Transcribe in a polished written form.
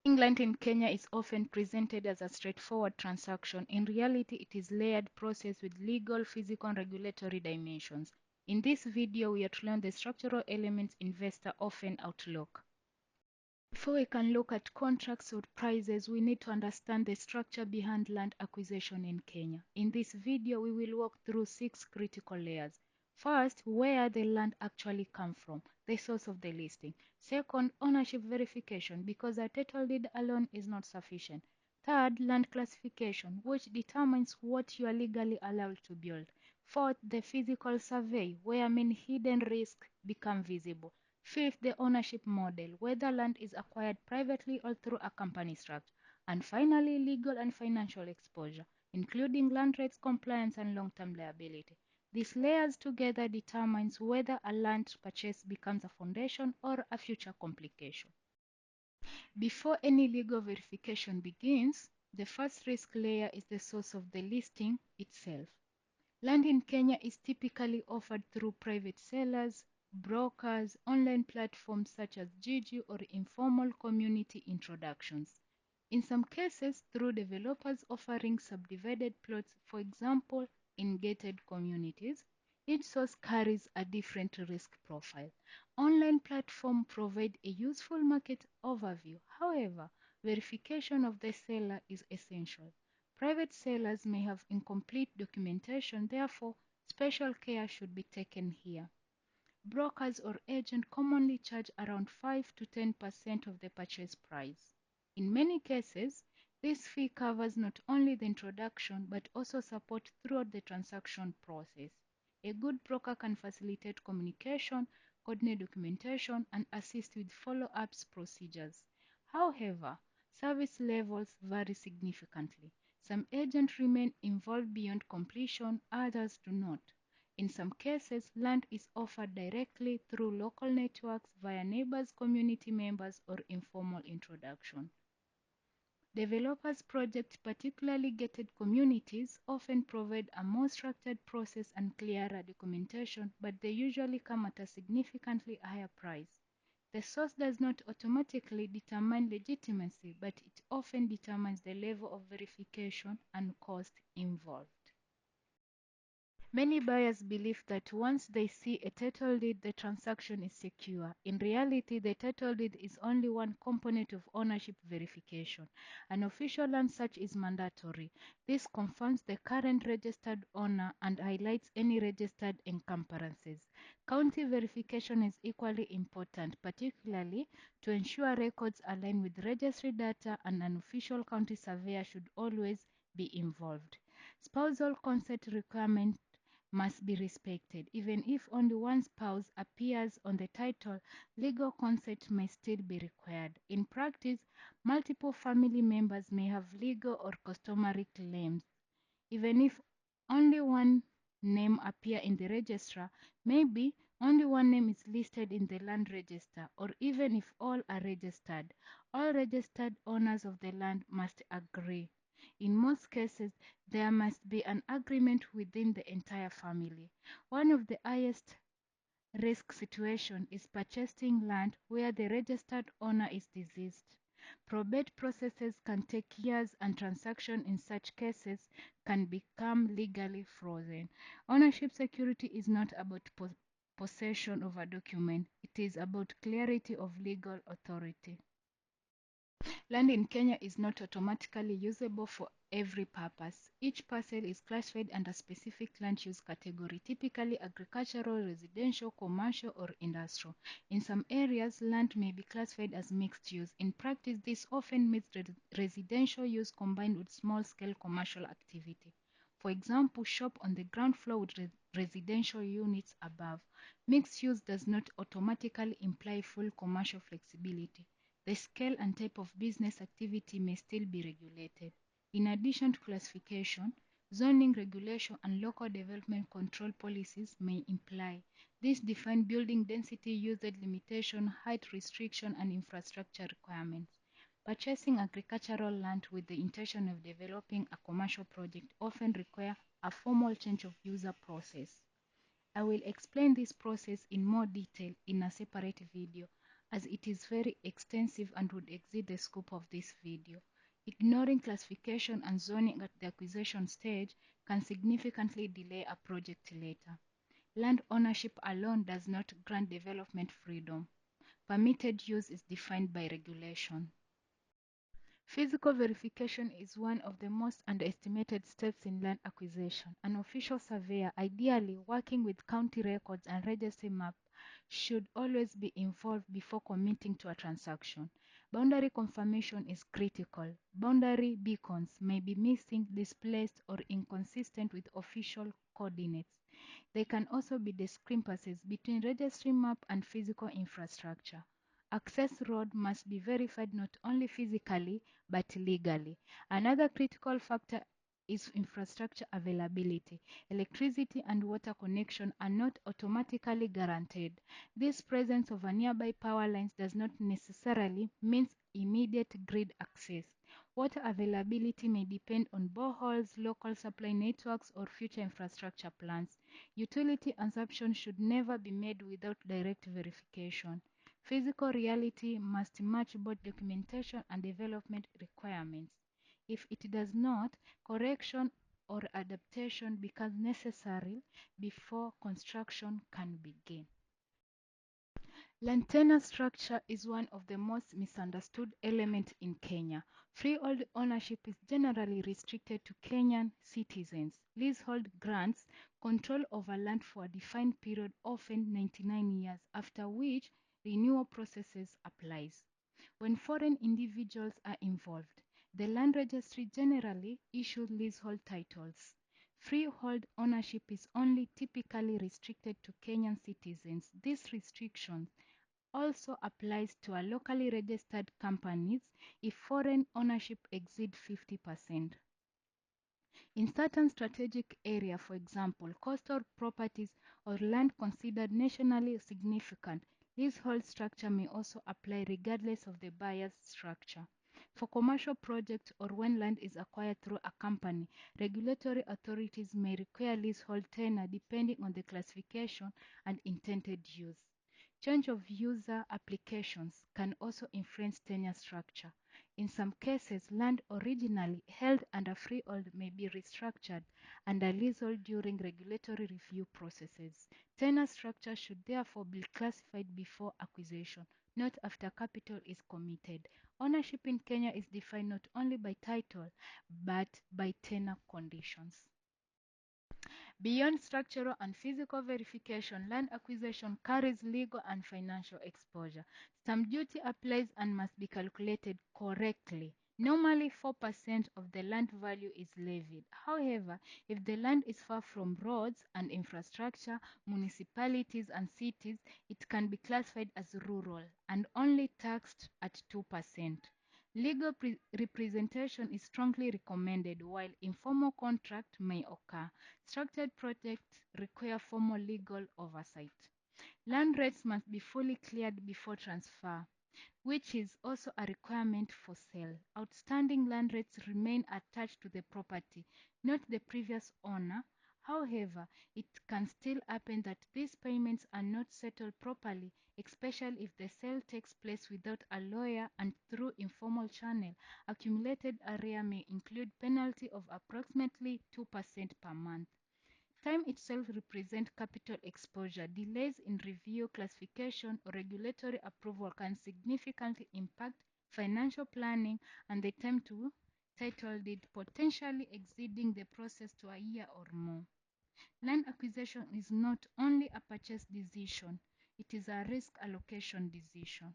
Land in Kenya is often presented as a straightforward transaction. In reality, it is a layered process with legal, physical, and regulatory dimensions. In this video, we are to learn the structural elements investors often overlook. Before we can look at contracts or prices, we need to understand the structure behind land acquisition in Kenya. In this video, we will walk through 6 critical layers. First, where the land actually comes from, the source of the listing. Second, ownership verification, because a title deed alone is not sufficient. Third, land classification, which determines what you are legally allowed to build. Fourth, the physical survey, where many hidden risks become visible. Fifth, the ownership model, whether land is acquired privately or through a company structure. And finally, legal and financial exposure, including land rights compliance and long-term liability. These layers together determines whether a land purchase becomes a foundation or a future complication. Before any legal verification begins, the first risk layer is the source of the listing itself. Land in Kenya is typically offered through private sellers, brokers, online platforms such as Gigi, or informal community introductions. In some cases, through developers offering subdivided plots, for example, in gated communities. Each source carries a different risk profile. Online platforms provide a useful market overview. However, verification of the seller is essential. Private sellers may have incomplete documentation, therefore, special care should be taken here. Brokers or agents commonly charge around 5 to 10% of the purchase price. In many cases, this fee covers not only the introduction but also support throughout the transaction process. A good broker can facilitate communication, coordinate documentation, and assist with follow-up procedures. However, service levels vary significantly. Some agents remain involved beyond completion, others do not. In some cases, land is offered directly through local networks via neighbors, community members, or informal introduction. Developers projects, particularly gated communities, often provide a more structured process and clearer documentation, but they usually come at a significantly higher price. The source does not automatically determine legitimacy, but it often determines the level of verification and cost involved. Many buyers believe that once they see a title deed, the transaction is secure. In reality, the title deed is only one component of ownership verification. An official land search is mandatory. This confirms the current registered owner and highlights any registered encumbrances. County verification is equally important, particularly to ensure records align with registry data, and an official county surveyor should always be involved. Spousal consent requirement must be respected. Even if only one spouse appears on the title, legal consent may still be required. In practice, multiple family members may have legal or customary claims. Even if only one name appears in the registrar, maybe only one name is listed in the land register, or even if all are registered, all registered owners of the land must agree. In most cases, there must be an agreement within the entire family. One of the highest risk situations is purchasing land where the registered owner is deceased. Probate processes can take years, and transactions in such cases can become legally frozen. Ownership security is not about possession of a document, it is about clarity of legal authority. Land in Kenya is not automatically usable for every purpose. Each parcel is classified under a specific land use category, typically agricultural, residential, commercial, or industrial. In some areas, land may be classified as mixed use. In practice, this often means residential use combined with small-scale commercial activity. For example, shop on the ground floor with residential units above. Mixed use does not automatically imply full commercial flexibility. The scale and type of business activity may still be regulated. In addition to classification, zoning regulation and local development control policies may imply. These define building density, usage limitation, height restriction, and infrastructure requirements. Purchasing agricultural land with the intention of developing a commercial project often requires a formal change of user process. I will explain this process in more detail in a separate video. as it is very extensive and would exceed the scope of this video. Ignoring classification and zoning at the acquisition stage can significantly delay a project later. Land ownership alone does not grant development freedom. Permitted use is defined by regulation. Physical verification is one of the most underestimated steps in land acquisition. An official surveyor, ideally working with county records and registry map, should always be involved before committing to a transaction. Boundary confirmation is critical. Boundary beacons may be missing, displaced, or inconsistent with official coordinates. There can also be discrepancies between registry map and physical infrastructure. Access road must be verified not only physically but legally. Another critical factor is infrastructure availability. Electricity and water connection are not automatically guaranteed. This presence of a nearby power lines does not necessarily mean immediate grid access. Water availability may depend on boreholes, local supply networks, or future infrastructure plans. Utility assumption should never be made without direct verification. Physical reality must match both documentation and development requirements. If it does not, correction or adaptation becomes necessary before construction can begin. Land tenure structure is one of the most misunderstood elements in Kenya. Freehold ownership is generally restricted to Kenyan citizens. Leasehold grants control over land for a defined period, often 99 years, after which renewal processes applies. When foreign individuals are involved, the land registry generally issues leasehold titles. Freehold ownership is only typically restricted to Kenyan citizens. This restriction also applies to a locally registered companies if foreign ownership exceeds 50%. In certain strategic areas, for example, coastal properties or land considered nationally significant, leasehold structure may also apply regardless of the buyer's structure. For commercial projects or when land is acquired through a company, regulatory authorities may require leasehold tenure depending on the classification and intended use. Change of user applications can also influence tenure structure. In some cases, land originally held under freehold may be restructured under leasehold during regulatory review processes. Tenure structure should therefore be classified before acquisition, not after capital is committed. Ownership in Kenya is defined not only by title, but by tenure conditions. Beyond structural and physical verification, land acquisition carries legal and financial exposure. Stamp duty applies and must be calculated correctly. Normally, 4% of the land value is levied. However, if the land is far from roads and infrastructure, municipalities and cities, it can be classified as rural and only taxed at 2%. Legal representation is strongly recommended, while informal contract may occur. Structured projects require formal legal oversight. Land rates must be fully cleared before transfer, which is also a requirement for sale. Outstanding land rates remain attached to the property, not the previous owner. However, it can still happen that these payments are not settled properly, especially if the sale takes place without a lawyer and through informal channel. Accumulated area may include penalty of approximately 2% per month. Time itself represents capital exposure. Delays in review, classification, or regulatory approval can significantly impact financial planning and the time to title deed, potentially exceeding the process to a year or more. Land acquisition is not only a purchase decision, it is a risk allocation decision.